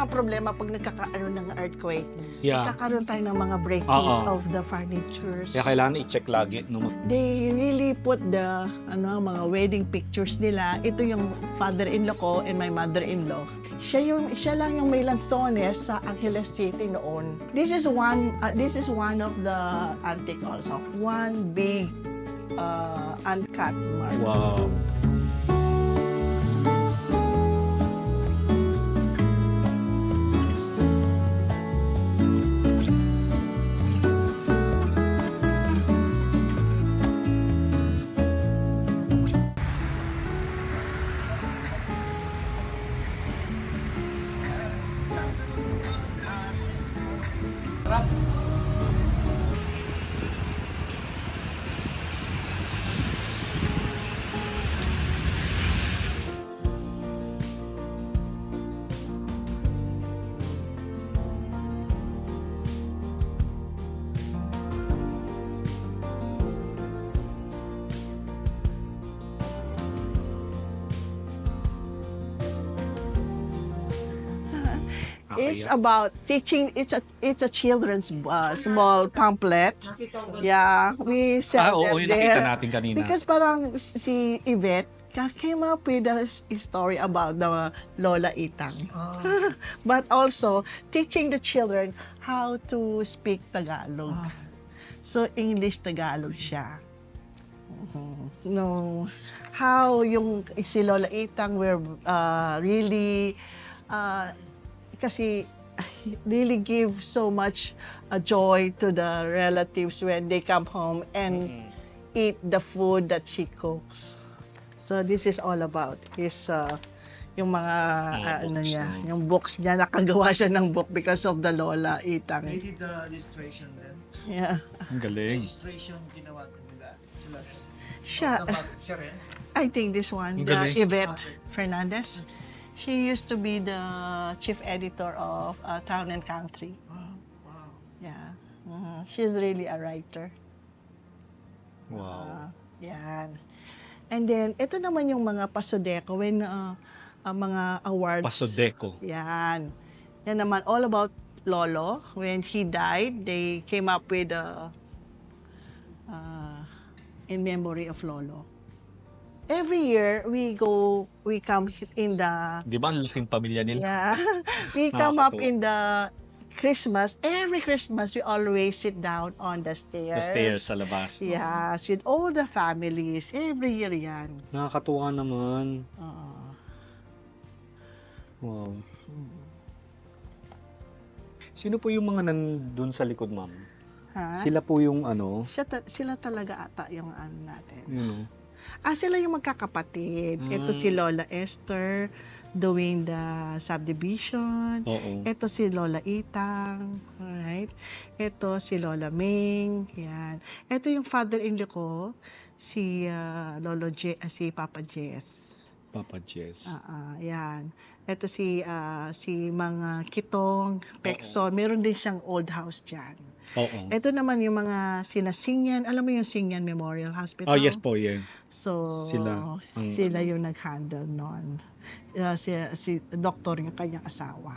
Ang problema pag nagkakaroon ng earthquake, Yeah. nagkakaroon tayo ng mga breakings Oo. of the furnitures. Kaya kailangan i-check lagi. No? They really put the mga wedding pictures nila. Ito yung father-in-law ko and my mother-in-law. Siya lang yung may lansones sa Angeles City noon. This is one of the antique also. One big uncut marble. Wow. It's about teaching. It's a children's small pamphlet. Yeah, we sell Oo, them yung there. nakita natin kanina. Because parang si Yvette came up with a story about the Lola Itang. But also teaching the children how to speak Tagalog. So English Tagalog siya. No, how yung si Lola Itang were really kasi really give so much joy to the relatives when they come home and eat the food that she cooks. So this is all about his yung mga yung books niya, nakagawa siya ng book because of the Lola Itang. They did the illustration then. Yeah. Ang galing. Illustration ginawa nila. Siya, Siya rin. I think this one, Ang the galing. Yvette Fernandez. She used to be the chief editor of Town and Country. Wow. Yeah. She's really a writer. Wow. Yan. And then, ito naman yung mga pasodeco when mga awards. Pasodeco. Yan. Yan naman, all about Lolo. When he died, they came up with in memory of Lolo. Every year, we come in the, Di ba ang laking pamilya nila? yeah, we come up Nakakatuwa. in the Christmas. Every Christmas, we always sit down on the stairs. The stairs sa labas. no? Yes, with all the families. Every year yan. Nakakatuwa naman. Oo. Wow. Sino po yung mga nandun sa likod, ma'am? Ha? Sila po yung ano? Sila talaga ata yung ano natin. You know, Sila yung magkakapatid. Ito si Lola Esther doing the subdivision. oo. Ito si Lola Itang. Alright? Ito si Lola Ming. Yan. Ito yung father-in-law ko, si si Papa Jess. Papa Jess. Yan. Ito si mga Kitong, Pekson. Meron din siyang old house dyan. Oo. Ito naman yung mga Singyan. Alam mo yung Singyan Memorial Hospital? Oh, yes po, yan. So, Sila yung nag-handle nun. Si doktor yung kanyang asawa.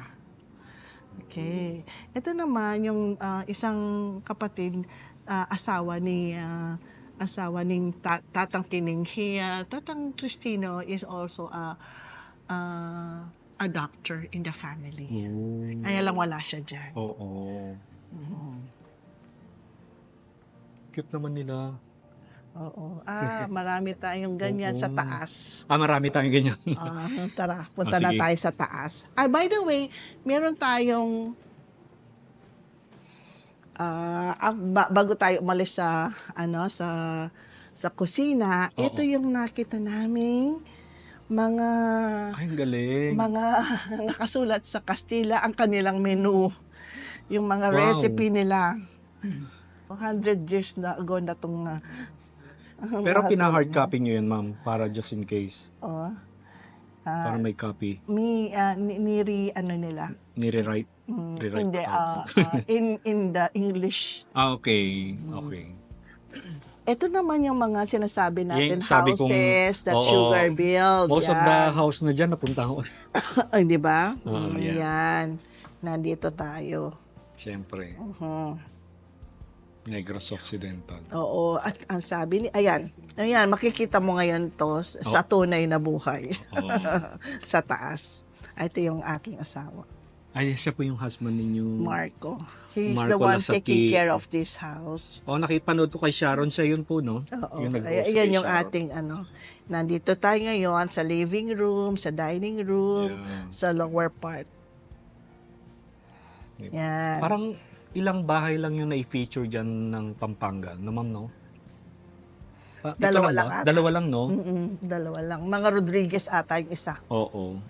Okay. Ito naman yung isang kapatid, asawa ni Tatang Tining. Tatang Cristino is also a doctor in the family. Kaya lang wala siya dyan. Oo. Cute naman nila. Oo. Marami tayong ganyan sa taas. Marami tayong ganyan. Tara, punta na sige. tayo sa taas. By the way, meron tayong bago tayo umalis sa sa kusina, Oo. ito yung nakita naming mga Ay, ang galing. nakasulat sa Kastila ang kanilang menu. Yung mga Wow. recipe nila. 100 years na ago na itong Pero pina-hard copy nyo yan, ma'am, para just in case. Para may copy. nila. Nire-write. Hindi, in the English. Okay. Okay. Ito naman yung mga sinasabi natin, Yan, sabi kong- houses that oo. sugar build. Most of the house na dyan, napunta ko. Ay, di ba? Oo, yeah. Yan. Nandito tayo. Siyempre, Mhm. Negros Occidental. Oo. At ang sabi ni, ayan, makikita mo ngayon to sa tunay na buhay. Oo. Sa taas. Ito yung aking asawa, Ay, siya po yung husband ninyo. Marco. He's Marco the one Lasati. taking care of this house. Nakipanood ko kay Sharon, siya yun po, no? Oo. Yung nag-host Ayan kay yung Sharon. ating nandito tayo ngayon sa living room, sa dining room, Yeah. sa lower part. Yan. Parang ilang bahay lang yung na-feature dyan ng Pampanga, no ma'am, no? Ito Dalawa ba? lang ata. Dalawa lang, no? Dalawa lang. Mga Rodriguez ata yung isa. Oo.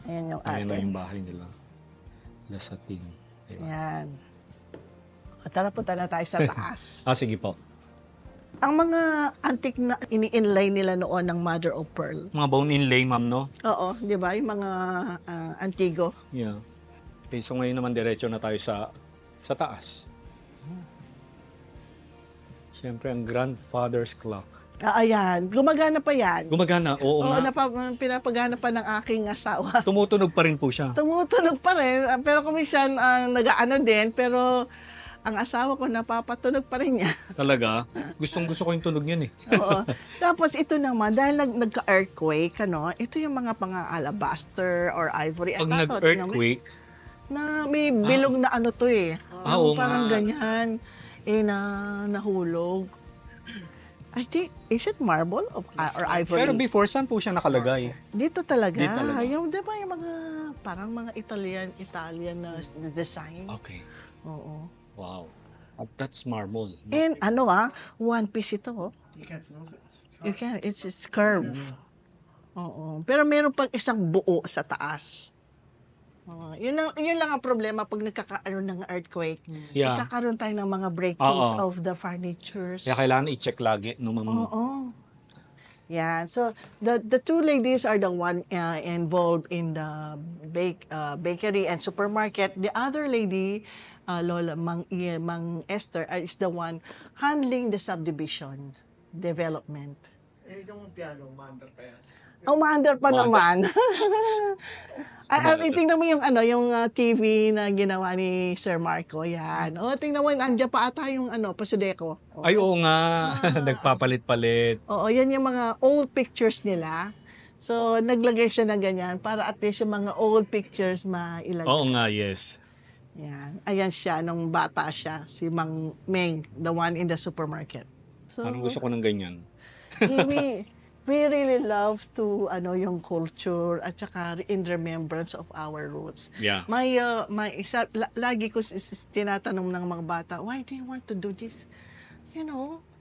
Ayan yung Ayan na atin. yung bahay nila. Lasating. Ayan. Yan. At tara, punta na tayo sa taas. Sige po. Ang mga antique na ini-inlay nila noon ng mother of pearl. Mga bone inlay, ma'am, no? Oo, di ba? Yung mga antigo. Yeah. Okay, so ngayon naman diretso na tayo sa taas. Siyempre, ang grandfather's clock. Ayan. Gumagana pa yan. Gumagana, oo Oo, nga. pinapagana pa ng aking asawa. Tumutunog pa rin po siya. Tumutunog pa rin. Pero kung minsan nag-aano din, pero ang asawa ko napapatunog pa rin niya. Talaga. Gustong-gusto ko yung tunog niyan eh. Oo. Tapos ito naman, dahil nagka-earthquake, ito yung mga alabaster or ivory. Pag At nag-earthquake, na may bilog na to eh. oo Parang nga. ganyan. Nahulog. I think, is it marble or ivory? Pero before, saan po siya nakalagay? Dito talaga. Dito talaga. Yung, di ba yung mga, parang mga Italian na design. Okay. Oo. Wow. That's marble. And one piece ito. You can't move it. You can, it's curve. Oo. Pero meron pang isang buo sa taas. Yun lang ang problema pag nagkakaroon ng earthquake. Yeah. Nagkakaroon tayo ng mga breakings Oo. of the furnitures. Kaya kailangan i-check lagi, no, ma'am? Oo. Yeah. So the two ladies are the one involved in the bakery and supermarket. The other lady, Lola Mang Esther, is the one handling the subdivision development. Yung piano, mander pa yan. Umaandar pa naman. Tingnan mo yung TV na ginawa ni Sir Marco. Yan. Tingnan mo, nandiyan pa ata yung Pasudeko. Ay, oo nga. Nagpapalit-palit. Oo, yan yung mga old pictures nila. So, naglagay siya ng ganyan para at least yung mga old pictures mailagay. Oo nga, yes. Yan. Ayan siya, nung bata siya. Si Mang Meng, the one in the supermarket. So, Parang gusto ko ng ganyan. we really love to yung culture at saka in remembrance of our roots. Yeah. Lagi ko tinatanong ng mga bata, why do you want to do this?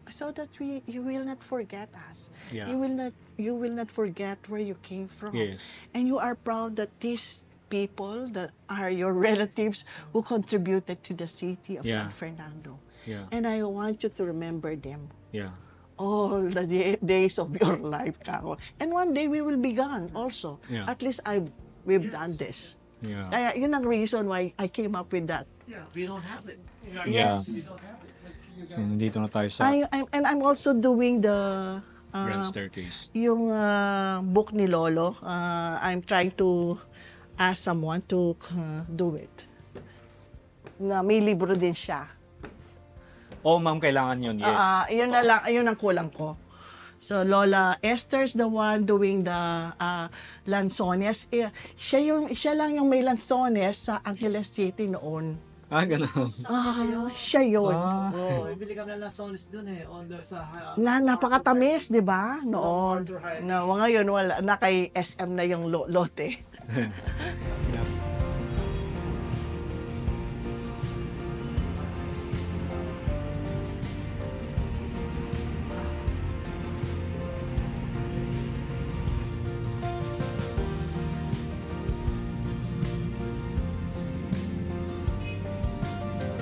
So that you will not forget us. Yeah. You will not forget where you came from. Yes. And you are proud that these people that are your relatives who contributed to the city of Yeah. San Fernando. Yeah. And I want you to remember them Yeah. all the days of your life, Kako. And one day we will be gone also. Yeah. At least we've done this. Yeah. Kaya yun ang reason why I came up with that. Yeah, we don't have it. Yeah. Yes. We don't have it. But you So, nandito na tayo sa I'm also doing the grand staircase. yung book ni Lolo. I'm trying to ask someone to do it. Na may libro din siya. Oh, ma'am, kailangan yun, yes. Yun na lang, yun ang kulang ko. So Lola Esther's the one doing the lanzones. Siya lang yung may lanzones sa Angeles City noon. Ganun. Siya yun. Oh, bibili kami ng sonis dun sa Napakatamis, di ba? Noon. Arthur Hyde. Ngayon wala na, kay SM na yung lote.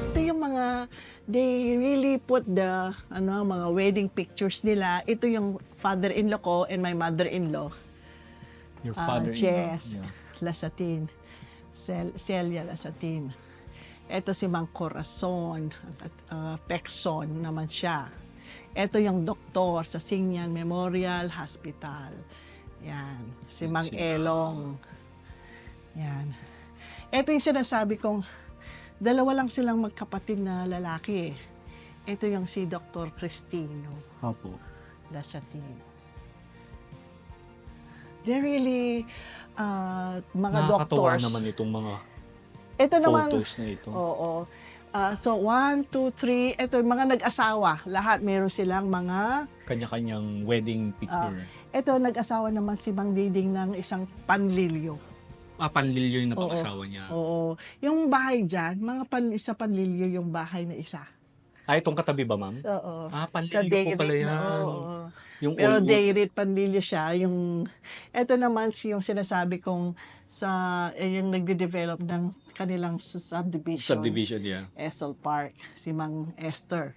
Ito yung mga, they really put the mga wedding pictures nila. Ito yung father-in-law ko and my mother-in-law. Your father. Jess Lasatin. Celia Lasatin. Ito si Mang Corazon, Pexon naman siya. Ito yung doktor sa Singyan Memorial Hospital. Yan, si Mang Elong. Yan. Ito yung sinasabi kong, dalawa lang silang magkapatid na lalaki. Ito yung si Dr. Cristino Opo. Dasatin. They're really mga Nakakatuwa doctors. naman itong mga Ito naman, photos na ito. oo. So, 1, 2, 3, ito yung mga nag-asawa. Lahat meron silang mga, Kanya-kanyang wedding picture. ito nag-asawa naman si Mang Diding ng isang panlilyo. Panlilyo yung napakasawa niya. Oo. Yung bahay dyan, isa panlilyo yung bahay na isa. Itong katabi ba, ma'am? Oo. Panlilyo po Dairit pala yan. na, oo. Yung Pero old- Dairit panlilyo siya. Ito naman yung sinasabi kong yung nagde-develop ng kanilang subdivision, yeah. Esel Park, si Mang Esther.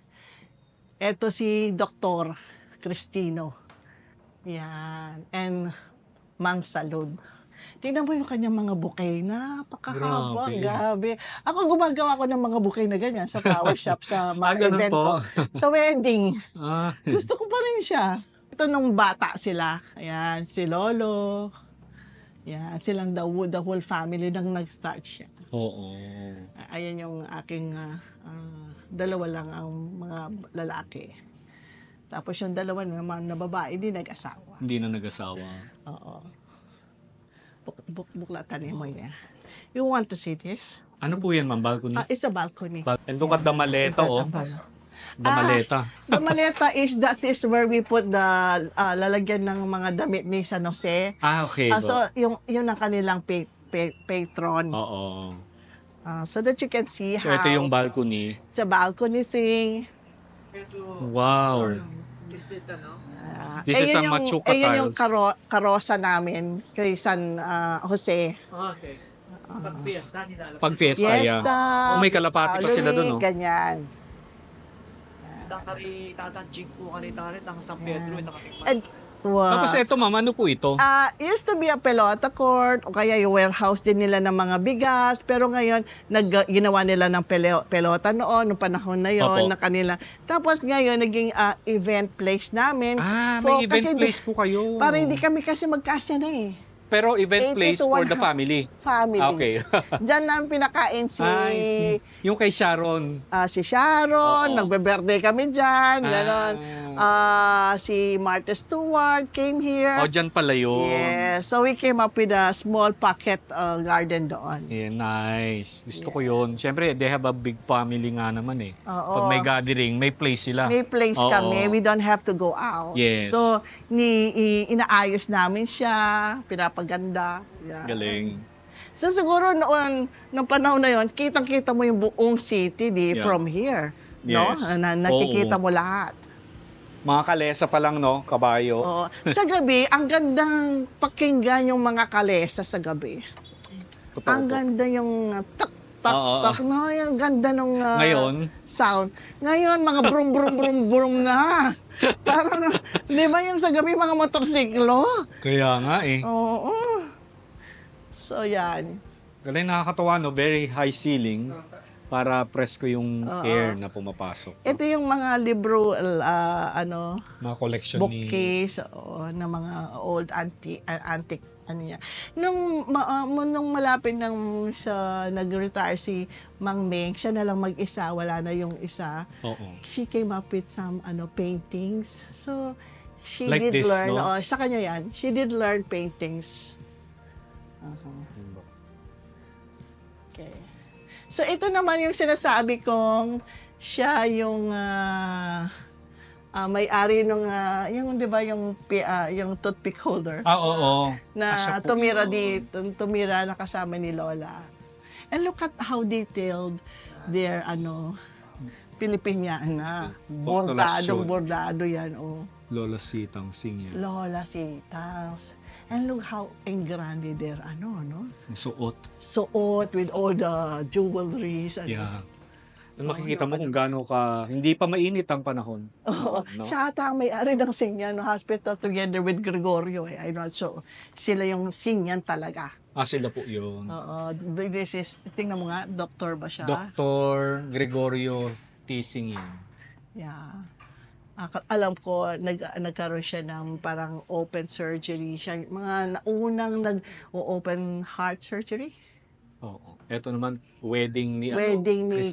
Ito si Dr. Cristino. Yan. And Mang Salud. Tingnan mo yung kanyang mga bouquet. Napakahaba. Grabe. Gabi. Ako gumagawa ko ng mga bouquet na ganyan sa flower shop, sa mga ganun event po. ko. Sa wedding. Ah, Gusto ko pa rin siya. Ito nung bata sila. Ayan, si Lolo. Yan, silang the whole family nang nag-start siya. oo. Ayan yung aking dalawa lang ang mga lalaki. Tapos yung dalawa naman na babae, di nag-asawa. Hindi na nag-asawa. Oo. Buklatan mo yan. You want to see this? Ano po yan, ma'am? Balcony? It's a balcony. And look at the maleta, oh. The maleta. The maleta that is where we put the lalagyan ng mga damit ni San Jose. Okay. So yun ang kanilang patron. Oo. So that you can see So, how ito yung balcony. it's a balcony thing. Medyo Wow. listed na, no? This is a Machuca ayun yung tiles. karosa namin kay San Jose. Okay. Pag fiesta, nilalabas. Pag fiesta, yeah. Fiesta. Oh, may kalapati pa sila dun, oh. Ganyan. Nakari tatanjing po kanita rin ng San Pedro. Nakatikman. And, wow. Tapos ito, ma'am, ano po ito? Used to be a pelota court o kaya yung warehouse din nila ng mga bigas. Pero ngayon, ginawa nila ng pelota noon, noong panahon na yon Opo. na kanila. Tapos ngayon, naging event place namin. May event kasi place po kayo. Para hindi kami kasi magkasya na eh. Pero event 80 place to for the 100. family. Family. Okay. Diyan namin pinakain si I see. Yung kay Sharon. si Sharon, Oo. nagbe-birthday kami dyan, gano'n. Si Martha Stewart came here. Dyan pala yun. Yes, so we came up with a small pocket garden doon. Yeah, nice. Gusto ko yun. Siyempre, they have a big family nga naman eh. Oo. Pag may gathering, may place sila. May place Oo. kami, we don't have to go out. Yes. So, inaayos namin siya, pinapaganda. Yeah. Galing. So siguro noong panahon na yon, kitang-kita mo yung buong city Yeah. from here. No? Yes. Nakikita Oo. mo lahat. Mga kalesa pa lang, no? Kabayo. Oo. Sa gabi, ang gandang pakinggan yung mga kalesa sa gabi. Totoo Ang po. ganda yung tak, Oo. tak, no? Yung ganda nung Ngayon? sound. Ngayon, mga brum, brum, brum, brum na. Parang, di ba yung sa gabi, mga motorsiklo? Kaya nga eh. Oo. So, yan. Galing, nakakatawa, no? Very high ceiling para presko yung air na pumapasok. Ito yung mga libro, Mga collection ni... bookcase na mga old antique ano niya. Nung malapit sa nag-retire si Mang Meng, siya na lang mag-isa, wala na yung isa. Oo. She came up with some paintings. So she Like did this, learn. no? Sa kanya yan. She did learn paintings. Okay. So ito naman yung sinasabi kong siya yung may-ari nung yung 'di ba yung toothpick holder Oo. na Siya po. tumira na kasama ni Lola. And look at how detailed their Pilipiniana. Bordado yan, oh. Lola Sitang Singh yan. Lola Sitans. And look how engrande their Yung suot. suot with all the jewelries. Yeah. Makikita mo kung gaano ka... Hindi pa mainit ang panahon. Oo. No? Siya ata ang may-ari ng Singyan Hospital together with Gregorio. I'm not sure. Sila yung Singyan talaga. Sila po yun. Oo, this is, tingnan mo nga, doctor ba siya? Dr. Gregorio Tising yun. Yeah. Alam ko, nagkaroon siya ng parang open surgery. Siya, mga naunang nag-open heart surgery. Oo. Ito naman, wedding ni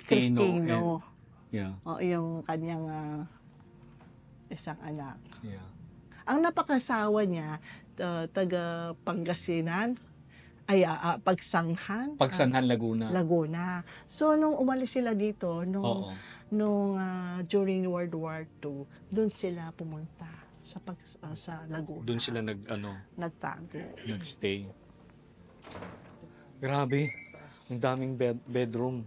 Cristino. Yeah. O, yung kanyang isang anak. Yeah. Ang napakasawa niya, taga Pangasinan, Pagsanghan. Pagsanhan, Laguna. Laguna. So, nung umalis sila dito, Oo. during World War II, doon sila pumunta sa Laguna. Doon sila nagtago. nagstay. Grabe. Ang daming bedroom.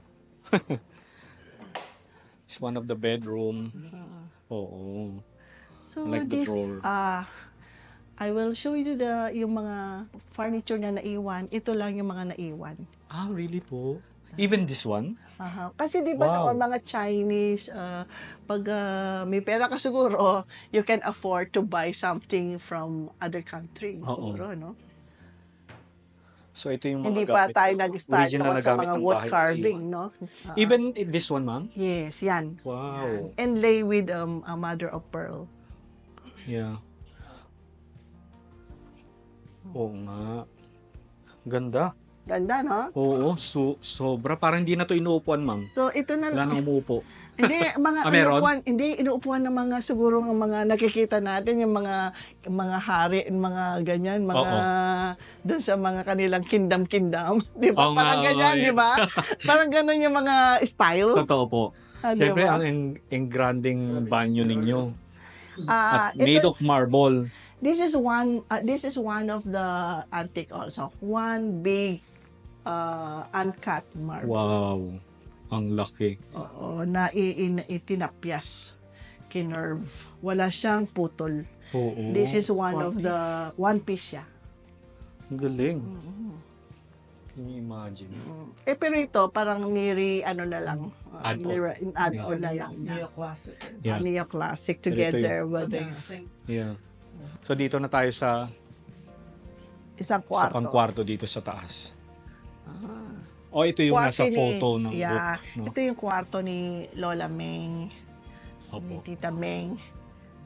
It's one of the bedroom. Oo. So, Like the this, drawer. I will show you yung mga furniture na naiwan. Ito lang yung mga naiwan. Really po? Even this one? Kasi di ba Wow. noon mga Chinese, pag may pera ka siguro, you can afford to buy something from other countries. Oo. Siguro, no? So ito yung mga Hindi pa gamit. tayo nag-start Original no, na sa gamit mga ng wood bahay. carving, no? Even this one, ma'am? Yes, yan. Wow. And lay with a mother of pearl. Yeah. Oo nga. Ganda. Ganda, no? Oo, sobra. Parang hindi na to inuupuan, ma'am. So, ito na Wala nang umuupo. Hindi, mga Meron? inuupuan ng mga, siguro ng mga nakikita natin, yung mga hari, mga ganyan, mga, doon sa mga kanilang kingdom. Di ba? Oo nga, Parang ganyan, oo, di ba? Parang ganun yung mga style. Totoo po. Di Siyempre, ba? ang engranding banyo ninyo. At Ito- made of marble. This is one of the antique also. One big uncut marble. Wow. Ang laki. Oo, na itinapyas. Kinerve. Wala siyang putol. Oo. This is one piece siya. Ang galing. Can you imagine? Pero ito, parang add-on na lang. Add-on. na lang. Neoclassic. Yeah. Neo-classic Pero ito together with Amazing. Yeah. So dito na tayo sa isang sa kwarto. pangkwarto dito sa taas. Ito yung Kwarto nasa ni- photo ng yeah, book. No? Ito yung kwarto ni Lola Meng, ni Opo. Tita Meng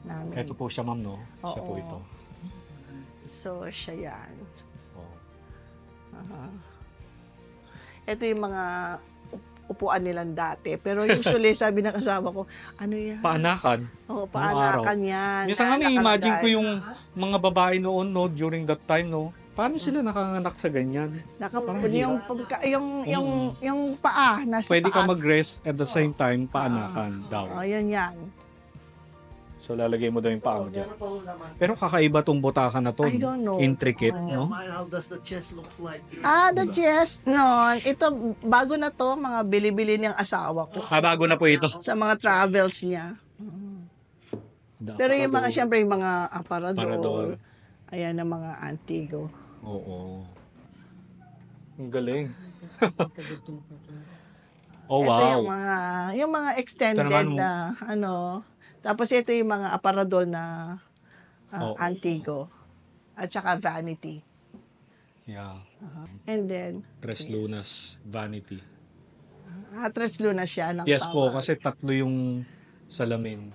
namin. Ito po siya, ma'am, no? Siya po Oo. ito. So, siya yan. Oh. Ito yung mga upuan nilang dati. Pero usually, sabi ng asawa ko, ano yan? Paanakan. Oo, paanakan yan. Minsan nga Nakalagay. imagine ko yung mga babae noon, no, during that time, no? Paano sila nakanganak sa ganyan? Yung paa, nasa Pwede ka taas. mag-rest at the same time, paanakan daw. Oo, yan. So lalagay mo daw yung paa mo dyan. Meron pa ho naman. Pero kakaiba tong butakan na to. I don't know. Intricate, Yeah, no? mine, how does the chest looks like? The chest, no. Ito, bago na to, mga bili-bili niyang asawa ko. Bago na po ito. Sa mga travels niya. Pero yung mga, siyempre, yung mga aparador. Aparador. Ayan, ang mga antigo. Oo. Ang galing. Oh, Ito wow. yung mga extended Ito naman, na, tapos ito yung mga aparador na Oo. antigo. At saka vanity. Yeah. And then, Tres Lunas Vanity. Tres Lunas siya ng Yes po, tawag. kasi tatlo yung salamin.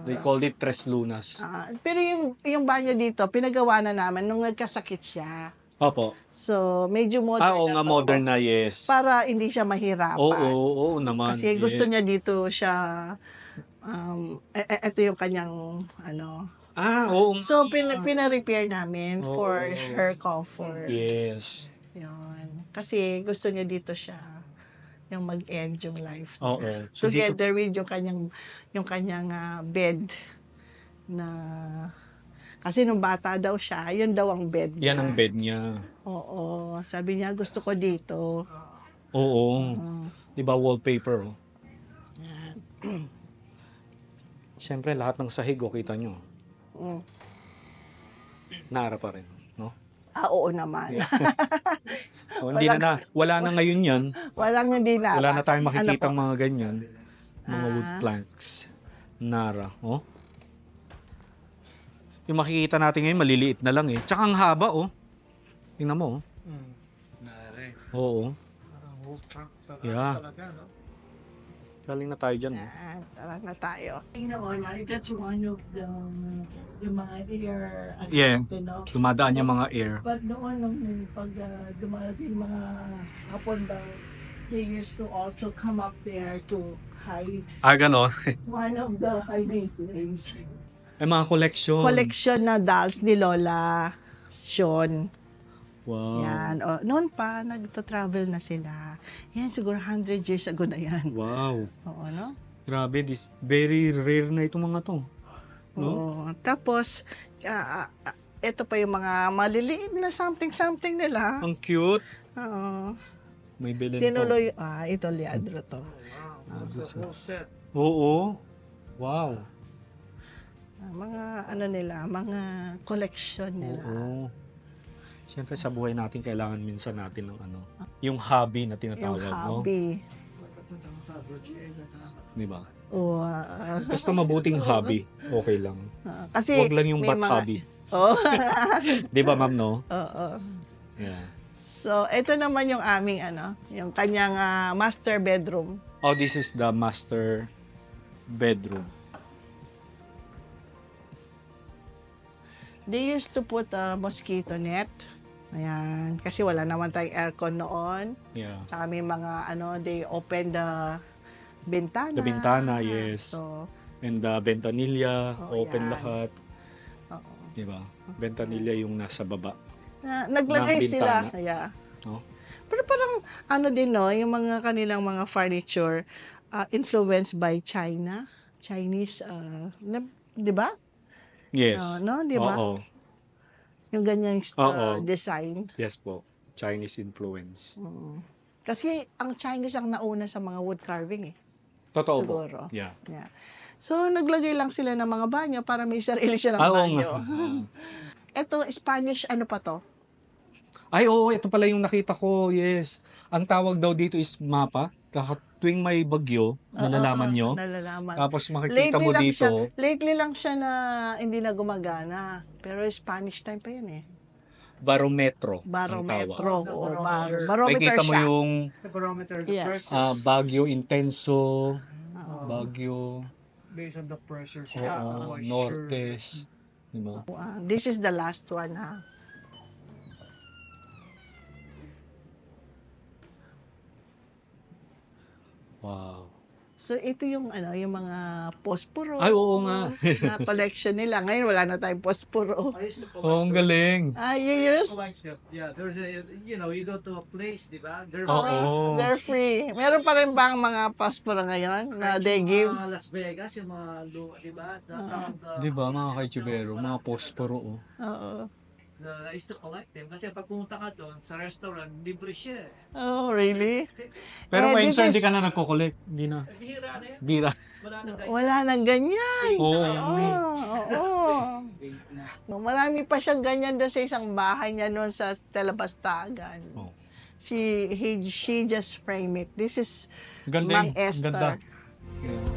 They called it Tres Lunas. Pero yung banyo dito, pinagawa na namin nung nagkasakit siya. Opo. So, medyo modern Oo na nga, to. modern na, yes. Para hindi siya mahirapan. Oo naman. Kasi gusto yes. niya dito siya, ito yung kanyang, Oo. So, pina-repair namin Oo. for her comfort. Yes. Yun. Kasi gusto niya dito siya, yung mag-end yung life. Oo. So, dito, Together with yung kanyang bed na kasi nung bata daw siya, yun daw ang bed niya. yan ang bed niya. Oo. Sabi niya, gusto ko dito. Oo. Di ba wallpaper? Oh. Siyempre, lahat ng sahig, kita nyo. Mm. Nara pa rin. No? Oo naman. Hindi na, wala na ngayon yan. Walang hindi na. Wala na tayong makikita Ano po? mga ganyan. Mga wood planks. Nara. Oh. Yung makikita natin ngayon, maliliit na lang eh. Tsaka ang haba, oh. Tingnan mo, oh. Oo. Parang whole trunk Yeah. talaga, no? Galing na tayo dyan. No? Yan, tara na tayo. Tingnan mo, that's one of the, yung mga air, Yeah. no? Dumadaan yung mga air. But noon, nung pag dumating mga hapon daw, they used to also come up there to hide. Ganon. One of the hiding place. Ay, mga collection. Collection na dolls ni Lola Sean. Wow. Yan. O, noon pa, nagto-travel na sila. Yan, siguro 100 years ago na yan. Wow. Oo, no? Grabe, very rare na itong mga to. No? Oo. Tapos, ito pa yung mga maliliit na something-something nila. Ang cute. Oo. May bilin Tinuloy, ito liadro to. Wow, that's a whole set. po. Oo. Wow. Mga ano nila, mga collection nila. Oo. Siyempre sa buhay natin, kailangan minsan natin ng ano, yung hobby na Yung tinatawag, no? hobby. Pagkapunta mo sa Roger, Di ba? Oo. Basta mabuting hobby, okay lang. Kasi Huwag lang yung may bad mga- hobby. Oo. Di ba, ma'am, no? Oo. Yeah. So, ito naman yung aming yung kanyang master bedroom. Oh, this is the master bedroom. They used to put a mosquito net. Ayan, kasi wala naman tayong aircon noon. Yeah. Tsaka may mga they open the bintana. The bintana, yes. So, And the ventanilla, Oh, open yan. lahat. oo. Di ba? Ventanilla yung nasa baba. Naglagay Ng sila. bintana. Yeah. No? Pero parang din no, yung mga kanilang mga furniture influenced by China. Chinese, di ba? Yes. No, di ba? Oo. Yung ganyang Oo. design. Yes po. Chinese influence. Kasi ang Chinese ang nauna sa mga wood carving eh. Totoo Siguro. po. Yeah. Yeah. So, naglagay lang sila ng mga banyo para may sarili siya ng Oo banyo. nga. Ito, Spanish, ano pa to? Ay, oo. Ito pala yung nakita ko. Yes. Ang tawag daw dito is mapa. Tuwing may bagyo, nalalaman nyo. Nalalaman. Tapos makikita mo dito. Lately lang siya na hindi na gumagana. Pero Spanish time pa yun eh. Barometro. Barometro. Ang tawag. Oo, Barometer. barometer Makikita mo siya. yung The barometer, the Yes. pressure, Bagyo Intenso, Bagyo based on the pressures, oo, moisture. Nortes. Diba? This is the last one ha. Wow. So ito yung yung mga posporo. Ay, oo nga. na collection nila. Ngayon wala na tayong posporo. I used to collect Oo, ang those. galing. You use? Collect them. Yeah, there's a, you go to a place, di ba? There's Oo. They're free. Meron pa rin bang mga posporo ngayon na they give? Las Vegas, yung mga di ba? Some of the, Di ba mga kaichibero, mga posporo. Oh. Oo. I used to collect them kasi pag pumunta ka doon sa restaurant, libre siya. Oh, really? Pero ngayon, this sir, hindi is- ka na nagko-collect. Hindi na. Bihira na yan. Bira. Wala na guys. Wala nang ganyan. Oo. Oo. Marami pa siyang ganyan doon sa isang bahay niya noon sa Telebastagan. Oh. She just frame it. This is Galing. Mang Ang Esther. Ganda. Yeah.